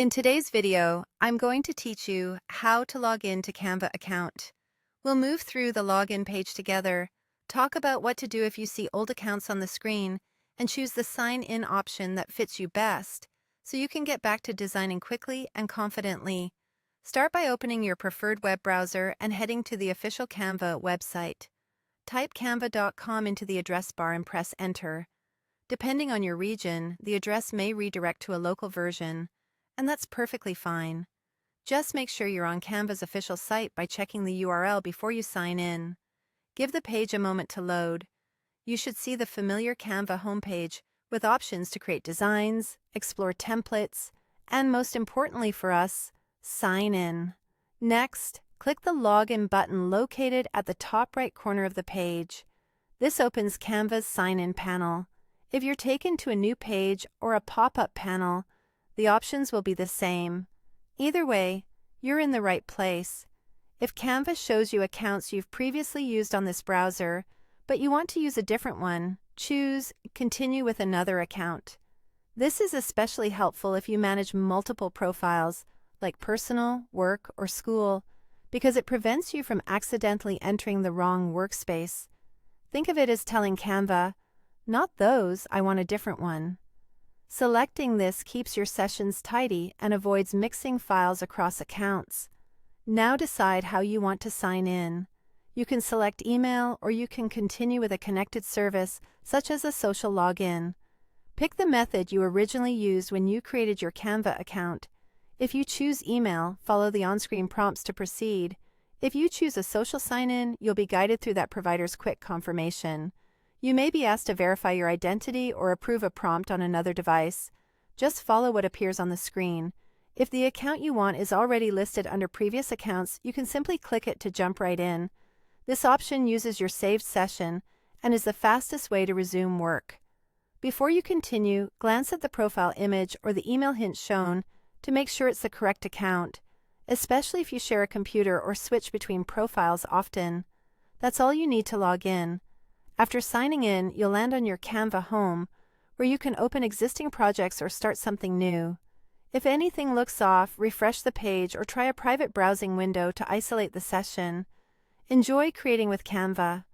In today's video, I'm going to teach you how to log in to Canva account. We'll move through the login page together, talk about what to do if you see old accounts on the screen, and choose the sign in option that fits you best, so you can get back to designing quickly and confidently. Start by opening your preferred web browser and heading to the official Canva website. Type canva.com into the address bar and press enter. Depending on your region, the address may redirect to a local version, and that's perfectly fine. Just make sure you're on Canva's official site by checking the URL before you sign in. Give the page a moment to load. You should see the familiar Canva homepage with options to create designs, explore templates, and most importantly for us, sign in. Next, click the Login button located at the top right corner of the page. This opens Canva's sign-in panel. If you're taken to a new page or a pop-up panel, the options will be the same. Either way, you're in the right place. If Canva shows you accounts you've previously used on this browser, but you want to use a different one, choose Continue with another account. This is especially helpful if you manage multiple profiles, like personal, work, or school, because it prevents you from accidentally entering the wrong workspace. Think of it as telling Canva, "Not those, I want a different one." Selecting this keeps your sessions tidy and avoids mixing files across accounts. Now decide how you want to sign in. You can select email or you can continue with a connected service such as a social login. Pick the method you originally used when you created your Canva account. If you choose email, follow the on-screen prompts to proceed. If you choose a social sign-in, you'll be guided through that provider's quick confirmation. You may be asked to verify your identity or approve a prompt on another device. Just follow what appears on the screen. If the account you want is already listed under previous accounts, you can simply click it to jump right in. This option uses your saved session and is the fastest way to resume work. Before you continue, glance at the profile image or the email hint shown to make sure it's the correct account, especially if you share a computer or switch between profiles often. That's all you need to log in. After signing in, you'll land on your Canva home, where you can open existing projects or start something new. If anything looks off, refresh the page or try a private browsing window to isolate the session. Enjoy creating with Canva.